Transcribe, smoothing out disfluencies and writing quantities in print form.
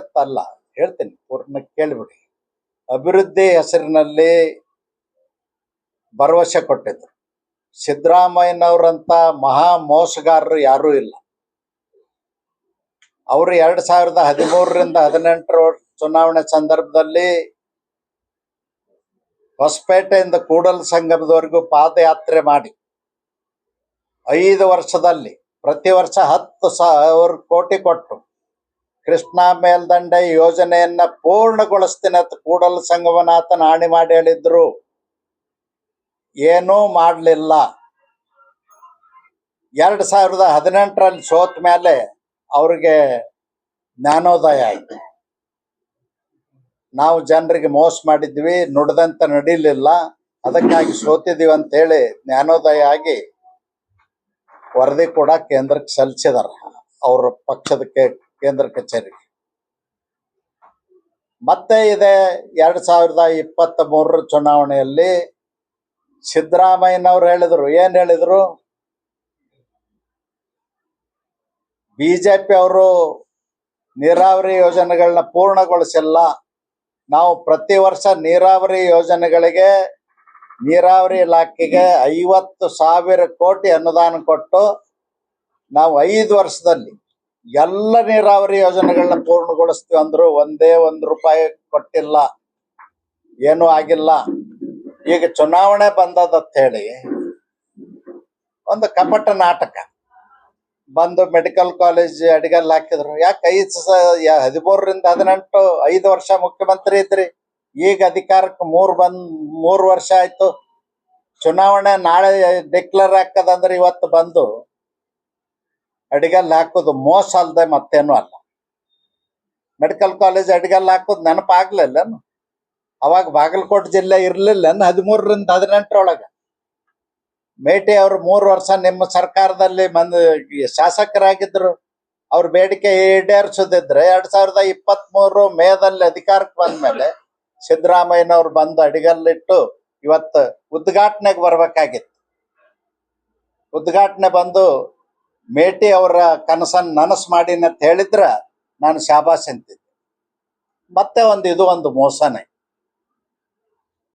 ಅಂತಲ್ಲ, ಹೇಳ್ತೀನಿ ಪೂರ್ಣ ಕೇಳಿಬಿಡಿ. ಅಭಿವೃದ್ಧಿ ಹೆಸರಿನಲ್ಲಿ ಭರವಸೆ ಕೊಟ್ಟಿದ್ರು. ಸಿದ್ದರಾಮಯ್ಯನವರಂತ ಮಹಾ ಮೋಸಗಾರರು ಯಾರೂ ಇಲ್ಲ. ಅವರು 2013ರಿಂದ 18 ಚುನಾವಣೆ ಸಂದರ್ಭದಲ್ಲಿ ಹೊಸಪೇಟೆಯಿಂದ ಕೂಡಲ ಸಂಗಮದವರೆಗೂ ಪಾದಯಾತ್ರೆ ಮಾಡಿ 5 ವರ್ಷದಲ್ಲಿ ಪ್ರತಿ ವರ್ಷ 10,000 ಕೋಟಿ ಕೊಟ್ಟು ಕೃಷ್ಣಾ ಮೇಲ್ದಂಡೆ ಯೋಜನೆಯನ್ನ ಪೂರ್ಣಗೊಳಿಸ್ತೀನಿ ಅಂತ ಕೂಡಲ ಸಂಗಮನಾಥನ ಆಣೆ ಮಾಡಿ ಹೇಳಿದ್ರು. ಏನೂ ಮಾಡಲಿಲ್ಲ. 2018ರಲ್ಲಿ ಸೋತ ಮೇಲೆ ಅವ್ರಿಗೆ ಜ್ಞಾನೋದಯ ಆಯ್ತು. ನಾವು ಜನರಿಗೆ ಮೋಸ ಮಾಡಿದ್ವಿ, ನುಡಿದಂತ ನಡೀಲಿಲ್ಲ, ಅದಕ್ಕಾಗಿ ಸೋತಿದೀವಿ ಅಂತೇಳಿ ಜ್ಞಾನೋದಯ ಆಗಿ ವರದಿ ಕೂಡ ಕೇಂದ್ರಕ್ಕೆ ಸಲ್ಲಿಸಿದಾರ, ಅವ್ರ ಪಕ್ಷದ ಕೇಂದ್ರ ಕಚೇರಿಗೆ. ಮತ್ತೆ ಇದೆ 2023 ಚುನಾವಣೆಯಲ್ಲಿ ಸಿದ್ದರಾಮಯ್ಯನವ್ರು ಹೇಳಿದ್ರು. ಏನ್ ಹೇಳಿದ್ರು? ಬಿಜೆಪಿ ಅವರು ನೀರಾವರಿ ಯೋಜನೆಗಳನ್ನ ಪೂರ್ಣಗೊಳಿಸಿಲ್ಲ, ನಾವು ಪ್ರತಿ ವರ್ಷ ನೀರಾವರಿ ಯೋಜನೆಗಳಿಗೆ ನೀರಾವರಿ ಇಲಾಖೆಗೆ 50,000 ಕೋಟಿ ಅನುದಾನ ಕೊಟ್ಟು ನಾವು 5 ವರ್ಷದಲ್ಲಿ ಎಲ್ಲ ನೀರಾವರಿ ಯೋಜನೆಗಳನ್ನ ಪೂರ್ಣಗೊಳಿಸ್ತೀವಿ ಅಂದ್ರು. ಒಂದೇ ₹1 ಕೊಟ್ಟಿಲ್ಲ, ಏನೂ ಆಗಿಲ್ಲ. ಈಗ ಚುನಾವಣೆ ಬಂದದಂತ ಹೇಳಿ ಒಂದು ಕಪಟ ನಾಟಕ ಬಂದು ಮೆಡಿಕಲ್ ಕಾಲೇಜ್ ಅಡಿಗಲ್ಲಿ ಹಾಕಿದ್ರು. ಯಾಕೆ 13ರಿಂದ 18 5 ವರ್ಷ ಮುಖ್ಯಮಂತ್ರಿ ಇದ್ರಿ, ಈಗ ಅಧಿಕಾರಕ್ಕೆ 3 ವರ್ಷ ಆಯ್ತು. ಚುನಾವಣೆ ನಾಳೆ ಡಿಕ್ಲೇರ್ ಹಾಕದಂದ್ರೆ ಇವತ್ತು ಬಂದು ಅಡಿಗಲ್ಲಿ ಹಾಕೋದು ಮೋಸ ಅಲ್ಲದೆ ಮತ್ತೇನು ಅಲ್ಲ. ಮೆಡಿಕಲ್ ಕಾಲೇಜ್ ಅಡಿಗಲ್ಲಿ ಹಾಕೋದು ನೆನಪಾಗ್ಲಿಲ್ಲನು? ಅವಾಗ ಬಾಗಲಕೋಟೆ ಜಿಲ್ಲೆ ಇರ್ಲಿಲ್ಲನು 13ರಿಂದ 18 ಮೇಟಿ ಅವರು 3 ವರ್ಷ ನಿಮ್ಮ ಸರ್ಕಾರದಲ್ಲಿ ಶಾಸಕರಾಗಿದ್ರು. ಅವ್ರ ಬೇಡಿಕೆ ಈಡೇರಿಸದಿದ್ರೆ 2023 ಮೇದಲ್ಲಿ ಅಧಿಕಾರಕ್ಕೆ ಬಂದ್ಮೇಲೆ ಸಿದ್ದರಾಮಯ್ಯನವ್ರು ಬಂದು ಅಡಿಗಲ್ಲಿಟ್ಟು ಇವತ್ತು ಉದ್ಘಾಟನೆಗೆ ಬರ್ಬೇಕಾಗಿತ್ತು. ಉದ್ಘಾಟನೆ ಬಂದು ಮೇಟಿ ಅವರ ಕನಸನ್ನು ನನಸು ಮಾಡಿನ ಅಂತ ಹೇಳಿದ್ರ ನಾನು ಶಾಬಾಸ್ ಅಂತಿದ್ದೆ. ಮತ್ತೆ ಇದು ಒಂದು ಮೋಸನೇ.